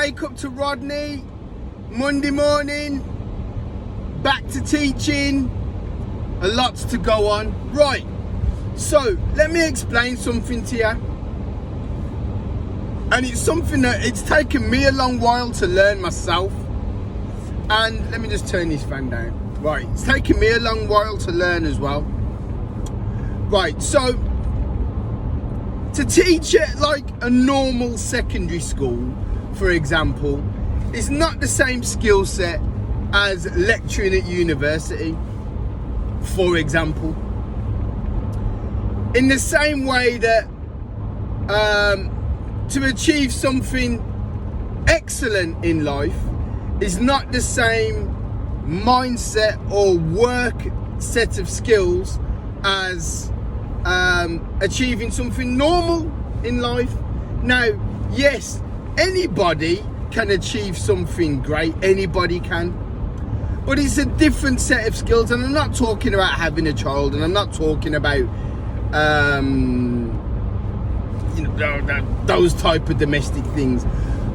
wake up to Rodney, Monday morning, back to teaching, a lot to go on. Right, so let me explain something to you. And it's something that it's taken me a long while to learn myself. And let me just turn this fan down. Right, it's taken me a long while to learn as well. Right, so to teach at like a normal secondary school, for example, is not the same skill set as lecturing at university, for example. In the same way that to achieve something excellent in life is not the same mindset or work set of skills as achieving something normal in life. Now, yes, anybody can achieve something great, anybody can, but it's a different set of skills. And I'm not talking about having a child, and I'm not talking about those type of domestic things.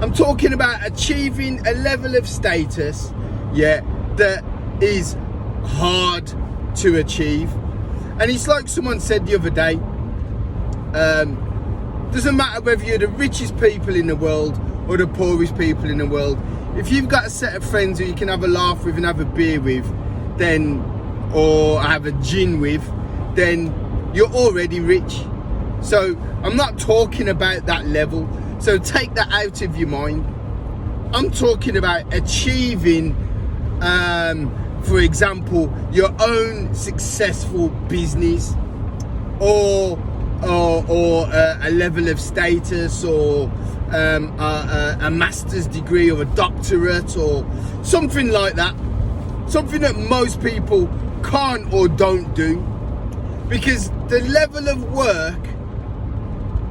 I'm talking about achieving a level of status, that is hard to achieve. And it's like someone said the other day, doesn't matter whether you're the richest people in the world or the poorest people in the world, if you've got a set of friends who you can have a laugh with and have a beer with, then, or have a gin with, then you're already rich. So I'm not talking about that level, so take that out of your mind. I'm talking about achieving, for example, your own successful business, or a level of status, or a master's degree or a doctorate or something like that. Something that most people can't or don't do, because the level of work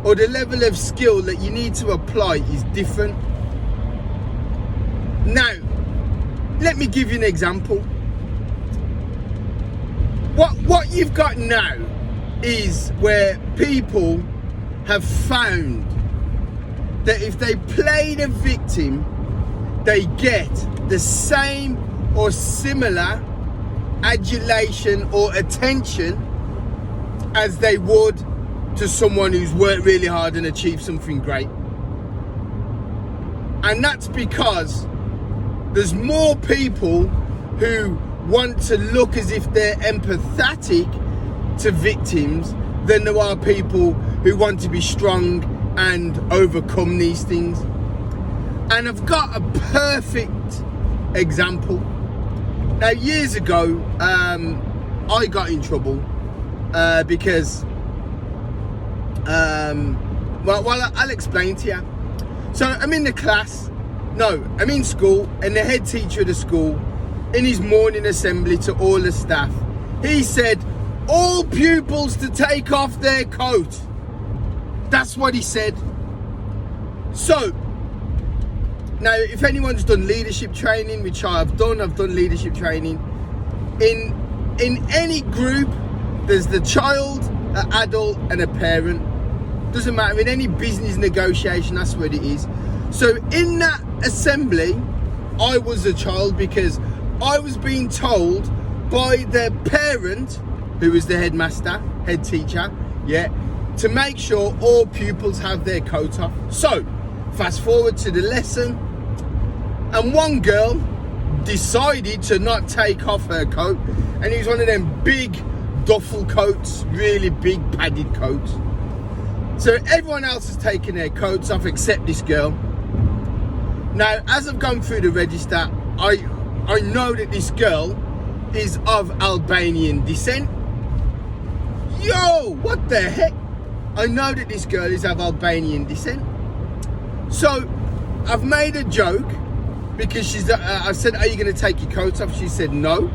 or the level of skill that you need to apply is different. Now, let me give you an example. What you've got now is where people have found that if they play the victim, they get the same or similar adulation or attention as they would to someone who's worked really hard and achieved something great. And that's because there's more people who want to look as if they're empathetic to victims than there are people who want to be strong and overcome these things. And I've got a perfect example. Now, years ago, I got in trouble because I'll explain to you. So I'm in the class, I'm in school, and the head teacher of the school, in his morning assembly to all the staff, he said, all pupils to take off their coat. That's what he said. So, now if anyone's done leadership training, which I've done leadership training, in any group, there's the child, an adult, and a parent. Doesn't matter, in any business negotiation, that's what it is. So in that assembly, I was a child because I was being told by the parent, who was the headmaster, head teacher, to make sure all pupils have their coat off. So, fast forward to the lesson, and one girl decided to not take off her coat, and it was one of them big duffel coats, really big padded coats. So everyone else has taken their coats off except this girl. Now, as I've gone through the register, I know that this girl is of Albanian descent. Yo, what the heck? I know that this girl is of Albanian descent. So I've made a joke because I said, are you going to take your coat off? She said no.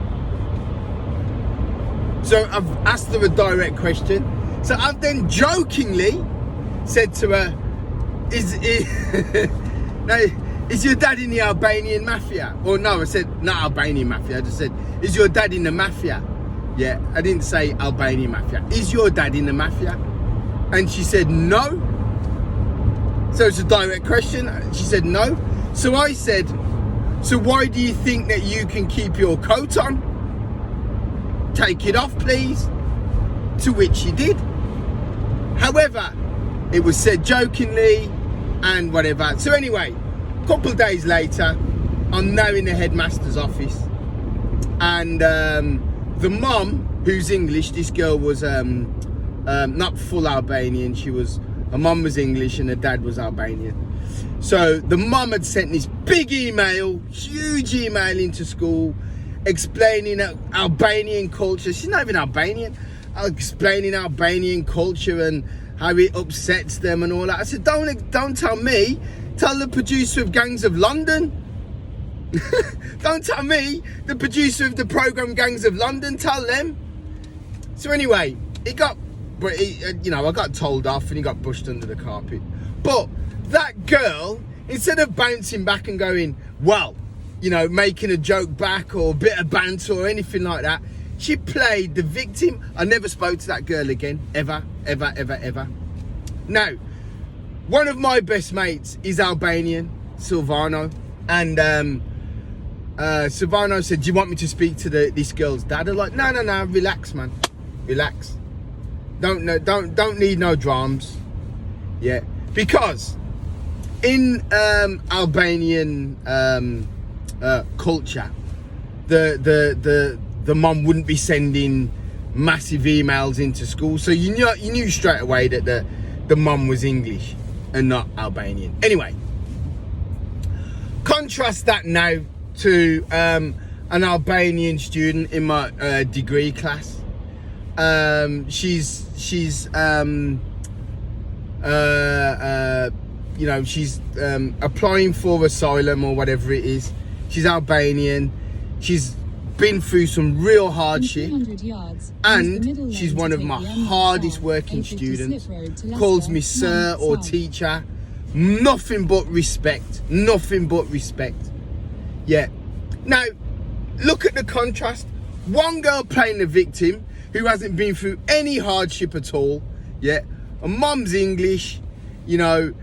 So I've asked her a direct question. So I've then jokingly said to her, is your dad in the Albanian mafia? Or no, I said, not Albanian mafia. I just said, is your dad in the mafia? Yeah, I didn't say Albanian mafia. Is your dad in the mafia? And she said no. So it's a direct question. She said no. So I said, so why do you think that you can keep your coat on? Take it off, please. To which she did. However, it was said jokingly and whatever. So anyway, a couple of days later, I'm now in the headmaster's office. And the mum, who's English, this girl was not full Albanian. Her mum was English and her dad was Albanian. So the mum had sent this big email, huge email into school, explaining Albanian culture. She's not even Albanian. Explaining Albanian culture and how it upsets them and all that. I said, don't tell me. Tell the producer of Gangs of London. Don't tell me, the producer of the program Gangs of London. Tell them. So anyway, I got told off and he got pushed under the carpet. But that girl, instead of bouncing back and going, well, making a joke back or a bit of banter or anything like that, she played the victim. I never spoke to that girl again, ever, ever, ever, ever. Now, one of my best mates is Albanian, Silvano, and Silvano said, do you want me to speak to this girl's dad? I'm like, no, relax, man, relax. Don't need no dramas. Yeah, because in Albanian culture, the mum wouldn't be sending massive emails into school, so you knew straight away that the mum was English and not Albanian. Anyway, contrast that now to an Albanian student in my degree class. She's applying for asylum or whatever it is. She's Albanian. She's been through some real hardship, and she's one of my hardest working students. Calls me sir or teacher. Nothing but respect. Nothing but respect. Yeah. Now, look at the contrast. One girl playing the victim who hasn't been through any hardship at all. Yeah. Her mum's English. Playing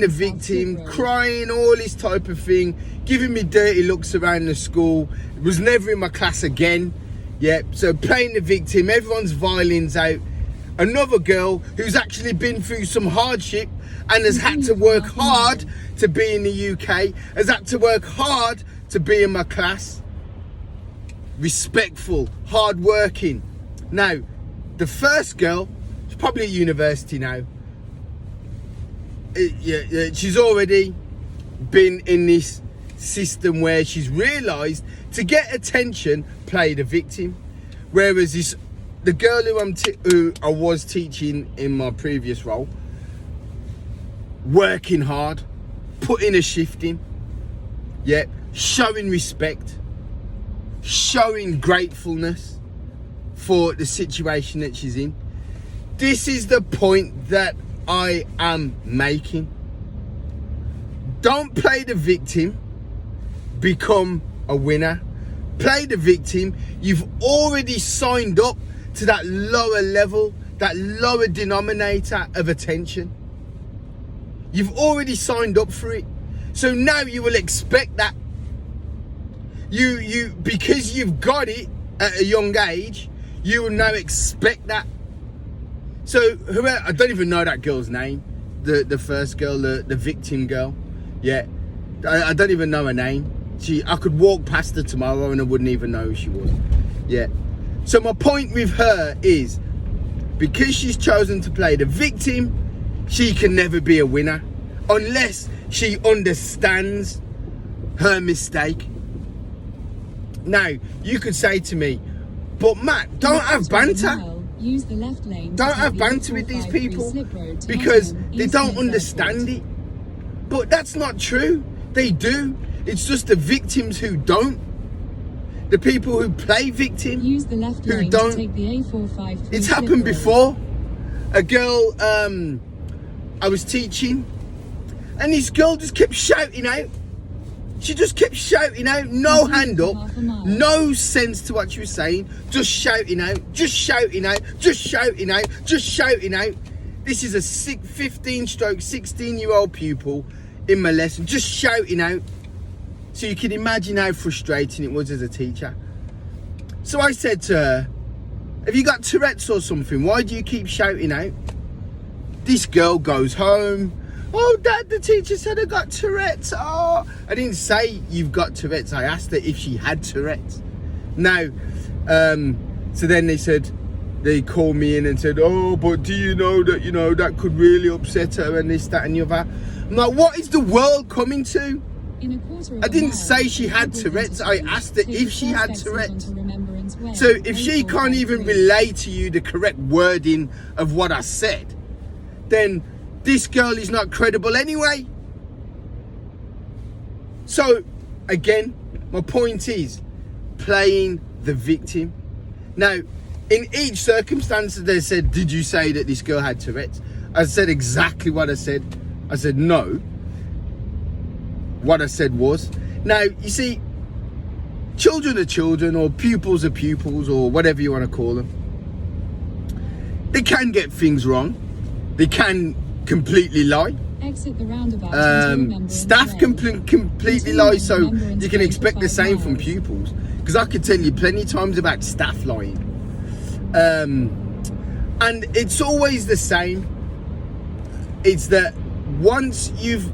the victim, crying, all this type of thing, giving me dirty looks around the school. Was never in my class again. Yeah, so playing the victim, everyone's violins out. Another girl who's actually been through some hardship and has had to work hard to be in the UK, has had to work hard to be in my class. Respectful, hard-working. Now, the first girl, she's probably at university now. She's already been in this system where she's realised to get attention, play the victim. Whereas the girl who I was teaching in my previous role, working hard, putting a shift in, yeah, showing respect, showing gratefulness for the situation that she's in. This is the point that I am making. Don't play the victim, become a winner. Play the victim. You've already signed up to that lower level, that lower denominator of attention. You've already signed up for it. So now you will expect that. You because you've got it at a young age, you will now expect that. So whoever, I don't even know that girl's name, the first girl, the victim girl. Yeah, I don't even know her name. I could walk past her tomorrow and I wouldn't even know who she was. Yeah. So my point with her is, because she's chosen to play the victim, she can never be a winner unless she understands her mistake. Now, you could say to me, but Matt, don't have banter. Use the left lane. Don't have banter with these people because they don't understand it. But that's not true. They do. It's just the victims who don't. The people who play victim Use the left who lane don't. To take the A453 It's happened before. A girl I was teaching, and this girl just kept shouting out. She just kept shouting out, no hand up, no sense to what she was saying, just shouting out, just shouting out, just shouting out, just shouting out. This is a 15-16-year-old pupil in my lesson, just shouting out. So you can imagine how frustrating it was as a teacher. So I said to her, have you got Tourette's or something? Why do you keep shouting out? This girl goes home. Oh, Dad, the teacher said I got Tourette's. Oh, I didn't say you've got Tourette's. I asked her if she had Tourette's. Now, so then they called me in and said, oh, but do you know that, that could really upset her and this, that and the other. I'm like, what is the world coming to? In a quarter of I didn't an say hour, she had Tourette's. I asked her take if the she had first Tourette's. exit onto Remembrance Way, So if she can't even A453. relay to you the correct wording of what I said, then this girl is not credible anyway. So again, my point is playing the victim. Now, in each circumstance, they said, did you say that this girl had Tourette's? I said exactly what I said. I said no. What I said was, now you see, children are children, or pupils are pupils, or whatever you want to call them. They can get things wrong. They can completely lie. Exit the roundabout onto Remembrance Staff Way. can completely lie, so Remembrance you can Way expect for the 5 same from miles. pupils. Because I could tell you plenty of times about staff lying. And it's always the same. It's that once you've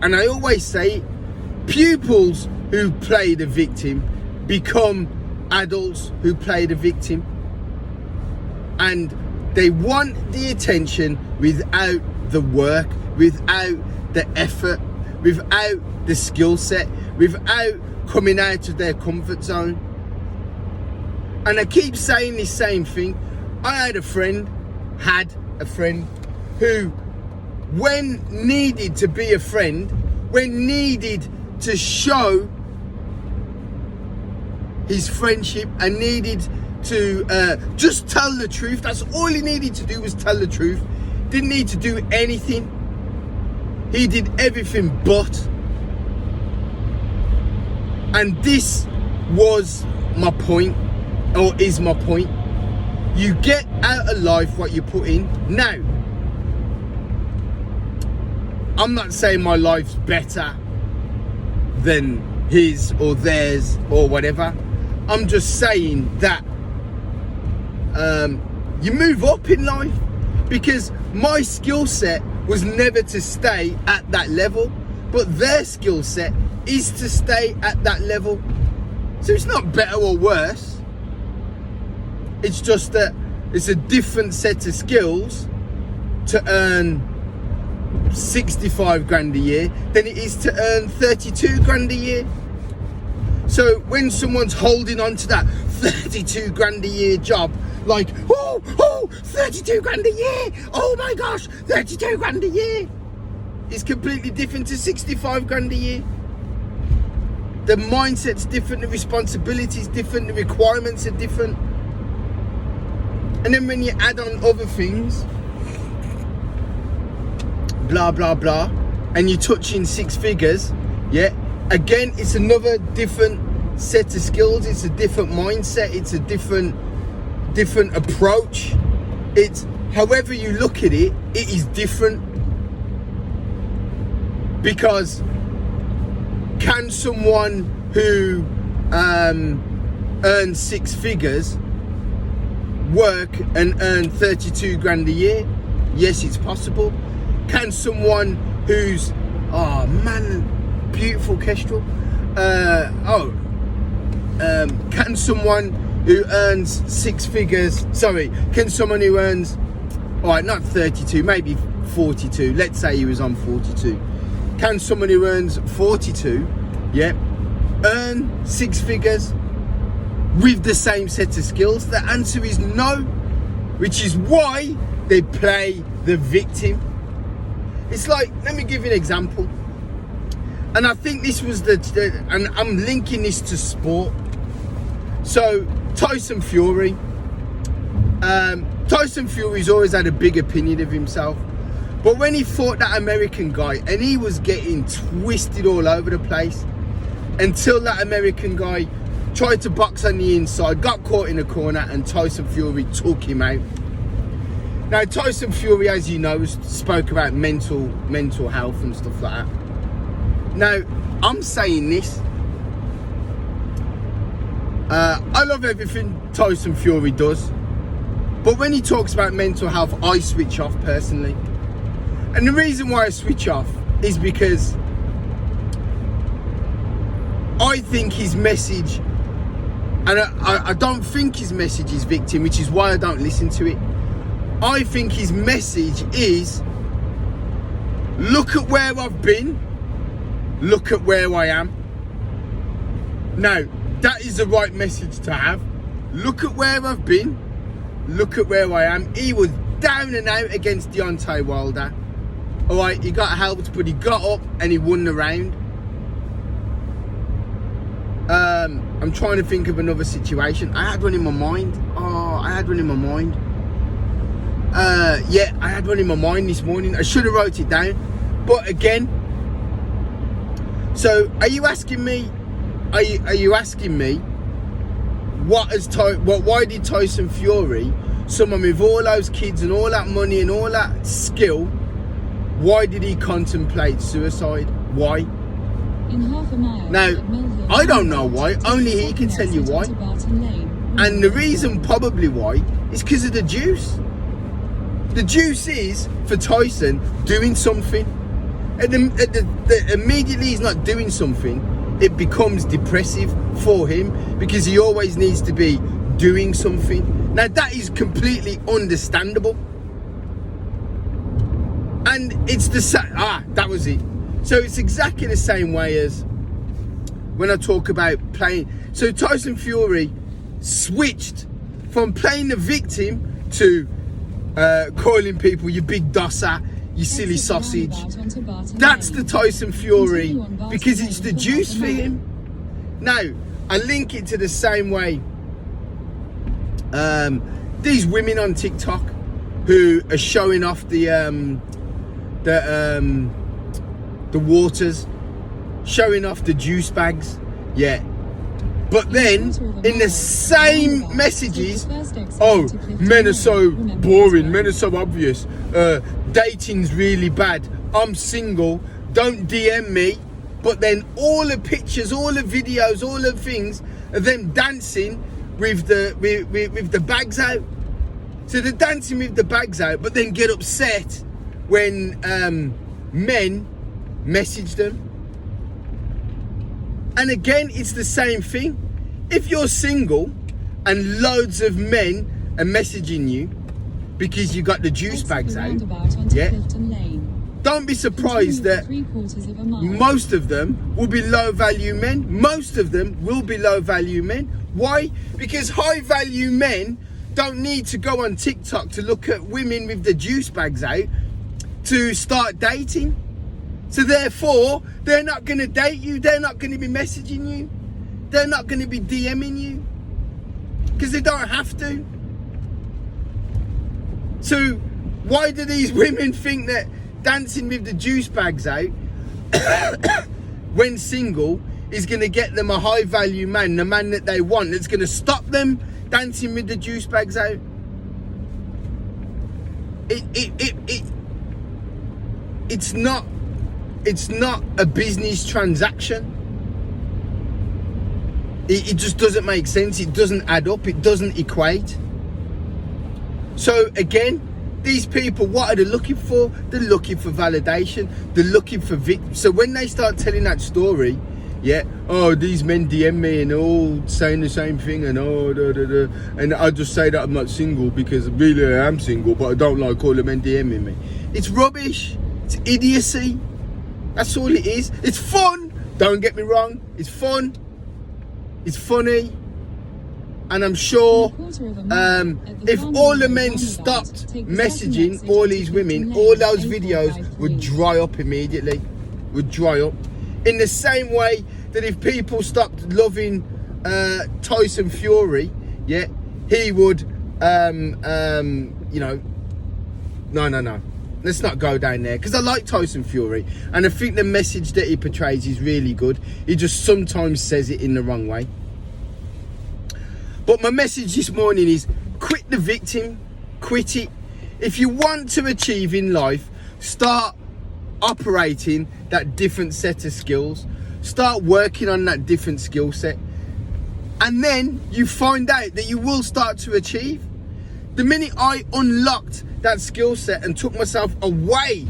and I always say, pupils who play the victim become adults who play the victim, and they want the attention without the work, without the effort, without the skill set, without coming out of their comfort zone. And I keep saying this same thing. I had a friend who, when needed to be a friend, when needed to show his friendship and needed to just tell the truth, that's all he needed to do was tell the truth. Didn't need to do anything. He did everything but. And this was my point, or is my point. You get out of life what you put in. Now, I'm not saying my life's better than his or theirs or whatever. I'm just saying that you move up in life, because my skill set was never to stay at that level, but their skill set is to stay at that level. So it's not better or worse. It's just that it's a different set of skills to earn 65 grand a year than it is to earn 32 grand a year. So when someone's holding on to that 32 grand a year job, like, oh, 32 grand a year, oh my gosh, 32 grand a year, is completely different to 65 grand a year. The mindset's different, the responsibility's different, the requirements are different. And then when you add on other things, blah, blah, blah, and you're touching 6 figures, yeah, again, it's another different set of skills, it's a different mindset, it's a different approach. It's, however you look at it, it is different. Because can someone who earns 6 figures work and earn 32 grand a year? Yes, it's possible. Can someone who's, oh man, beautiful kestrel, can someone who earns 6 figures, can someone who earns, all right, not 32, maybe 42, let's say he was on 42, can someone who earns 42, yeah, earn 6 figures with the same set of skills? The answer is no, which is why they play the victim. It's like, let me give you an example, and I think this was and I'm linking this to sport. So Tyson Fury's always had a big opinion of himself, but when he fought that American guy, and he was getting twisted all over the place until that American guy tried to box on the inside, got caught in a corner, and Tyson Fury took him out. Now, Tyson Fury, as you know, spoke about mental health and stuff like that. Now, I'm saying this. I love everything Tyson Fury does. But when he talks about mental health, I switch off personally. And the reason why I switch off is because I think his message, and I don't think his message is victim, which is why I don't listen to it. I think his message is, look at where I've been, look at where I am. Now, that is the right message to have. Look at where I've been, look at where I am. He was down and out against Deontay Wilder. Alright, he got helped, but he got up and he won the round. I'm trying to think of another situation. I had one in my mind. Yeah, I had one in my mind this morning. I should have wrote it down. But again, so are you asking me? Are you asking me? Why did Tyson Fury, someone with all those kids and all that money and all that skill, why did he contemplate suicide? Why? In half a mile, now, I don't know why. Only he can tell you why. And the reason probably why is because of the juice. The juice is, for Tyson, doing something. Immediately he's not doing something, it becomes depressive for him because he always needs to be doing something. Now, that is completely understandable. And it's the same. That was it. So it's exactly the same way as when I talk about playing. So Tyson Fury switched from playing the victim to calling people you big dosser, you silly sausage. That's the Tyson Fury because it's the juice for him. Now, I link it to the same way. These women on TikTok who are showing off the waters, showing off the juice bags, yeah. But then, in the same messages, oh, men are so boring, men are so obvious, dating's really bad, I'm single, don't DM me. But then all the pictures, all the videos, all the things of them dancing with the bags out. So they're dancing with the bags out, but then get upset when men message them. And again, it's the same thing. If you're single and loads of men are messaging you because you got the juice bags out, yeah, don't be surprised that most of them will be low value men. Most of them will be low value men. Why? Because high value men don't need to go on TikTok to look at women with the juice bags out to start dating. So therefore, they're not going to date you. They're not going to be messaging you. They're not going to be DMing you. Because they don't have to. So why do these women think that dancing with the juice bags out when single is going to get them a high value man, the man that they want, that's going to stop them dancing with the juice bags out? It's not a business transaction. It just doesn't make sense. It doesn't add up. It doesn't equate. So again, these people, what are they looking for? They're looking for validation. They're looking for victims. So when they start telling that story, yeah, oh, these men DM me and all saying the same thing and and I just say that I'm not single because really I am single, but I don't like all the men DMing me. It's rubbish. It's idiocy. That's all it is. It's fun. Don't get me wrong. It's fun. It's funny. And I'm sure if all the men stopped messaging all these women, all those videos would dry up immediately. Would dry up. In the same way that if people stopped loving Tyson Fury, yeah, he would, no. Let's not go down there, because I like Tyson Fury and I think the message that he portrays is really good. He just sometimes says it in the wrong way. But my message this morning is quit the victim, quit it. If you want to achieve in life, start operating that different set of skills. Start working on that different skill set. And then you find out that you will start to achieve. The minute I unlocked that skill set and took myself away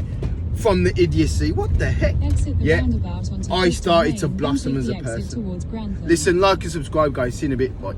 from the idiocy, what the heck? Exit the Yeah, roundabout onto I Clifton started Lane, to then blossom take as the a exit person. towards Grantham. Listen, like and subscribe, guys. See you in a bit. Bye.